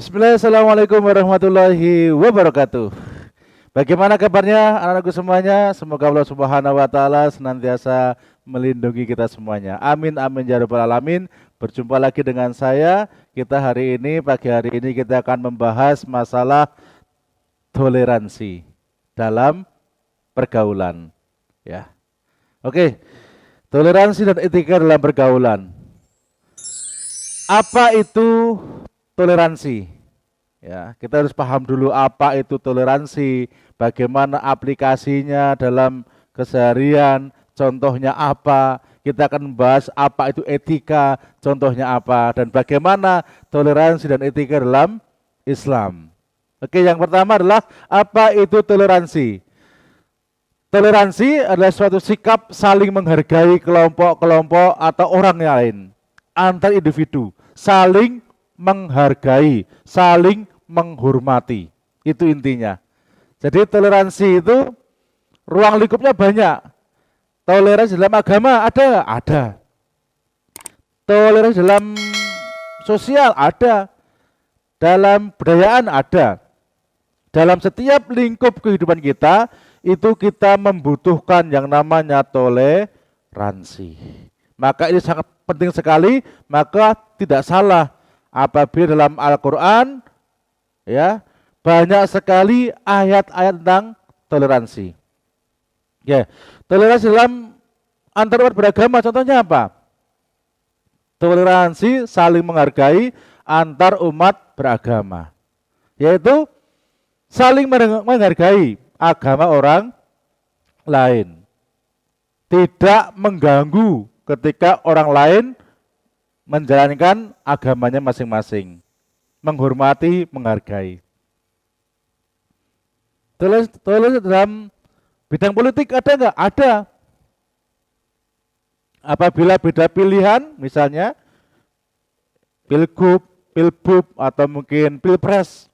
Bismillah, Assalamualaikum warahmatullahi wabarakatuh. Bagaimana kabarnya anak-anakku semuanya? Semoga Allah Subhanahu wa taala senantiasa melindungi kita semuanya. Amin amin ya rabbal alamin. Berjumpa lagi dengan saya. Kita hari ini pagi hari ini kita akan membahas masalah toleransi dalam pergaulan, ya. Oke. Toleransi dan etika dalam pergaulan. Apa itu toleransi? Ya, kita harus paham dulu apa itu toleransi, bagaimana aplikasinya dalam keseharian, contohnya apa. Kita akan membahas apa itu etika, contohnya apa, dan bagaimana toleransi dan etika dalam Islam. Oke, yang pertama adalah apa itu toleransi? Toleransi adalah suatu sikap saling menghargai kelompok-kelompok atau orang lain antar individu, saling menghargai, saling menghormati. Itu intinya. Jadi toleransi itu ruang lingkupnya banyak. Toleransi dalam agama ada. Toleransi dalam sosial ada. Dalam budayaan ada. Dalam setiap lingkup kehidupan kita, itu kita membutuhkan yang namanya toleransi. Maka ini sangat penting sekali, maka tidak salah apabila dalam Al-Quran ya banyak sekali ayat-ayat tentang toleransi. Ya, toleransi dalam antar umat beragama contohnya apa? Toleransi saling menghargai antar umat beragama. Yaitu saling menghargai agama orang lain. Tidak mengganggu ketika orang lain menjalankan agamanya masing-masing. Menghormati, menghargai. Toleransi dalam bidang politik ada nggak? Ada. Apabila beda pilihan, misalnya pilgub, pilbub, atau mungkin pilpres,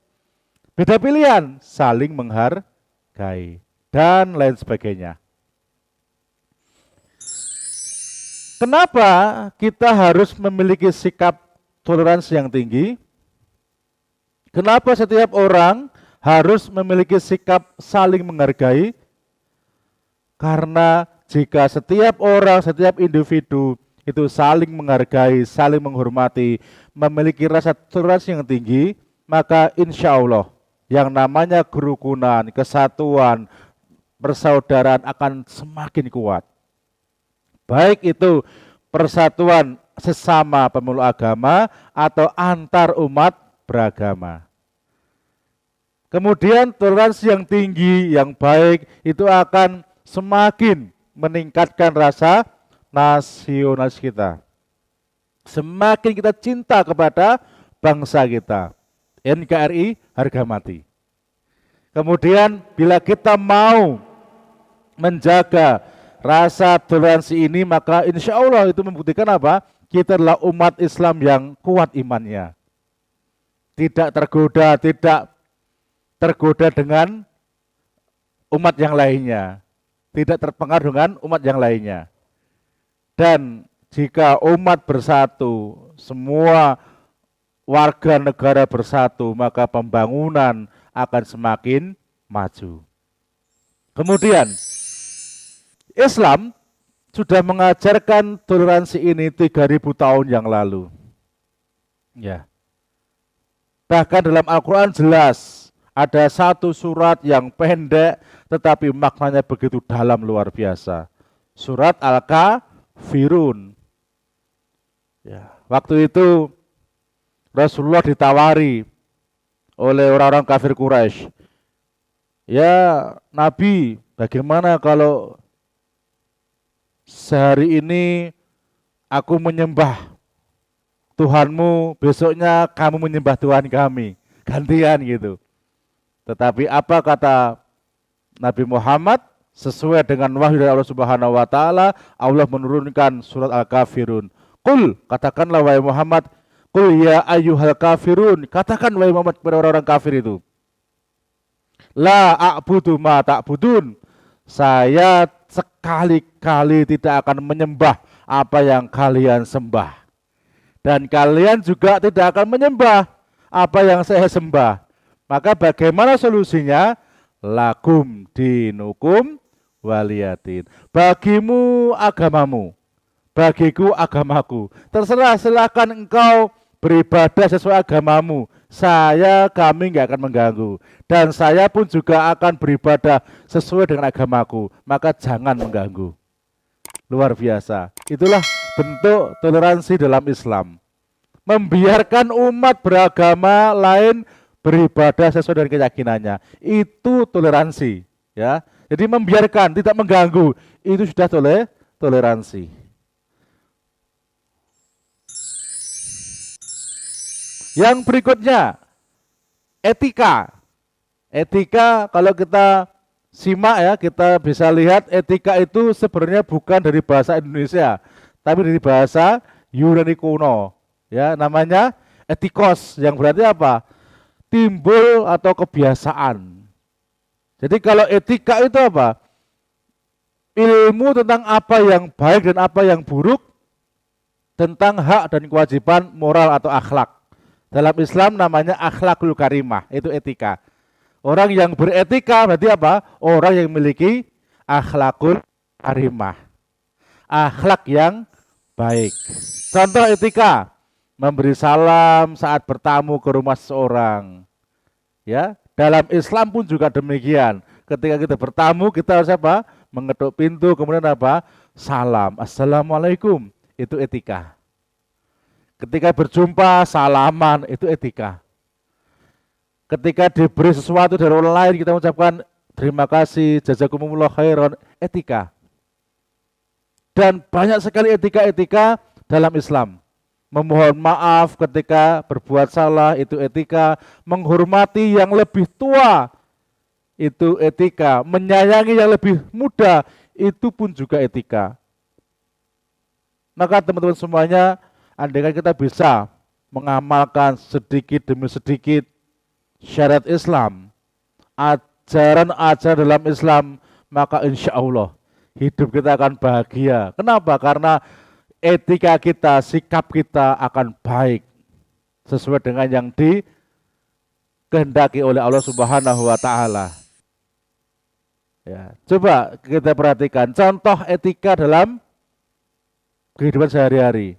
beda pilihan, saling menghargai, dan lain sebagainya. Kenapa kita harus memiliki sikap toleransi yang tinggi? Kenapa setiap orang harus memiliki sikap saling menghargai? Karena jika setiap orang, setiap individu itu saling menghargai, saling menghormati, memiliki rasa toleransi yang tinggi, maka insya Allah yang namanya kerukunan, kesatuan, persaudaraan akan semakin kuat. Baik itu persatuan sesama pemeluk agama atau antar umat beragama. Kemudian toleransi yang tinggi, yang baik itu akan semakin meningkatkan rasa nasionalis kita. Semakin kita cinta kepada bangsa kita. NKRI harga mati. Kemudian bila kita mau menjaga rasa toleransi ini, maka insya Allah itu membuktikan apa? Kita adalah umat Islam yang kuat imannya. Tidak tergoda dengan umat yang lainnya. Tidak terpengaruh dengan umat yang lainnya. Dan jika umat bersatu, semua warga negara bersatu, maka pembangunan akan semakin maju. Kemudian Islam sudah mengajarkan toleransi ini 3000 tahun yang lalu. Ya. Bahkan dalam Al-Quran jelas ada satu surat yang pendek tetapi maknanya begitu dalam luar biasa. Surat Al-Kafirun. Ya. Waktu itu Rasulullah ditawari oleh orang-orang kafir Quraisy. Ya Nabi, bagaimana kalau sehari ini aku menyembah Tuhanmu, besoknya kamu menyembah Tuhan kami. Gantian gitu. Tetapi apa kata Nabi Muhammad? Sesuai dengan wahyu dari Allah Subhanahu wa taala, Allah menurunkan surat Al-Kafirun. Qul, katakanlah wahai Muhammad, qul ya ayyuhal kafirun, katakan wahai Muhammad kepada orang-orang kafir itu. La a'budu ma ta'budun. Saya sekali-kali tidak akan menyembah apa yang kalian sembah. Dan kalian juga tidak akan menyembah apa yang saya sembah. Maka bagaimana solusinya? Lakum dinukum waliyatin. Bagimu agamamu, bagiku agamaku. Terserah, silakan engkau beribadah sesuai agamamu. Kami nggak akan mengganggu. Dan saya pun juga akan beribadah sesuai dengan agamaku. Maka jangan mengganggu. Luar biasa. Itulah bentuk toleransi dalam Islam. Membiarkan umat beragama lain beribadah sesuai dengan keyakinannya. Itu toleransi. Ya. Jadi membiarkan, tidak mengganggu. Itu sudah toleransi. Yang berikutnya, etika. Etika kalau kita simak ya, kita bisa lihat etika itu sebenarnya bukan dari bahasa Indonesia, tapi dari bahasa Yunani kuno. Ya, namanya etikos, yang berarti apa? Timbul atau kebiasaan. Jadi kalau etika itu apa? Ilmu tentang apa yang baik dan apa yang buruk, tentang hak dan kewajiban moral atau akhlak. Dalam Islam namanya akhlakul karimah, itu etika. Orang yang beretika berarti apa? Orang yang memiliki akhlakul karimah. Akhlak yang baik. Contoh etika, memberi salam saat bertamu ke rumah seseorang. Ya, dalam Islam pun juga demikian. Ketika kita bertamu, kita harus apa? Mengetuk pintu, kemudian apa? Salam. Assalamualaikum. Itu etika. Ketika berjumpa, salaman, itu etika. Ketika diberi sesuatu dari orang lain, kita mengucapkan terima kasih, jazakumullah khairan, etika. Dan banyak sekali etika-etika dalam Islam. Memohon maaf ketika berbuat salah, itu etika. Menghormati yang lebih tua, itu etika. Menyayangi yang lebih muda, itu pun juga etika. Maka teman-teman semuanya, andaikan kita bisa mengamalkan sedikit demi sedikit syariat Islam, ajaran-ajaran dalam Islam, maka insya Allah hidup kita akan bahagia. Kenapa? Karena etika kita, sikap kita akan baik sesuai dengan yang dikehendaki oleh Allah Subhanahu wa Ta'ala. Ya, coba kita perhatikan contoh etika dalam kehidupan sehari-hari.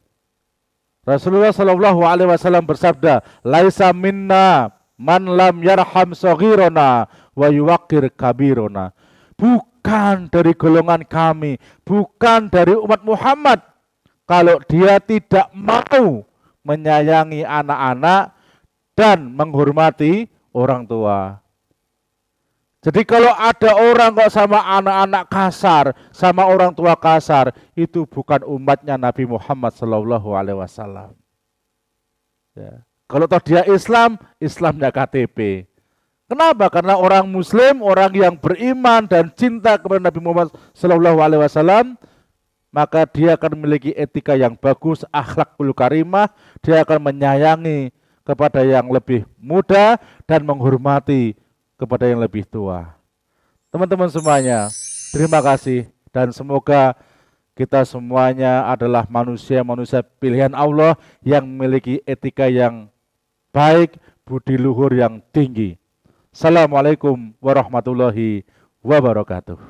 Rasulullah Shallallahu Alaihi Wasallam bersabda, "Laisa minna man lam yarham saghirona wa yuwaqir kabirona." Bukan dari golongan kami, bukan dari umat Muhammad, kalau dia tidak mau menyayangi anak-anak dan menghormati orang tua. Jadi kalau ada orang kok sama anak-anak kasar, sama orang tua kasar, itu bukan umatnya Nabi Muhammad Sallallahu Alaihi Wasallam. Ya. Kalau toh dia Islam, Islamnya KTP. Kenapa? Karena orang Muslim, orang yang beriman dan cinta kepada Nabi Muhammad Sallallahu Alaihi Wasallam, maka dia akan memiliki etika yang bagus, akhlakul karimah, dia akan menyayangi kepada yang lebih muda dan menghormati kepada yang lebih tua. Teman-teman semuanya, terima kasih dan semoga kita semuanya adalah manusia-manusia pilihan Allah yang memiliki etika yang baik, budi luhur yang tinggi. Assalamualaikum warahmatullahi wabarakatuh.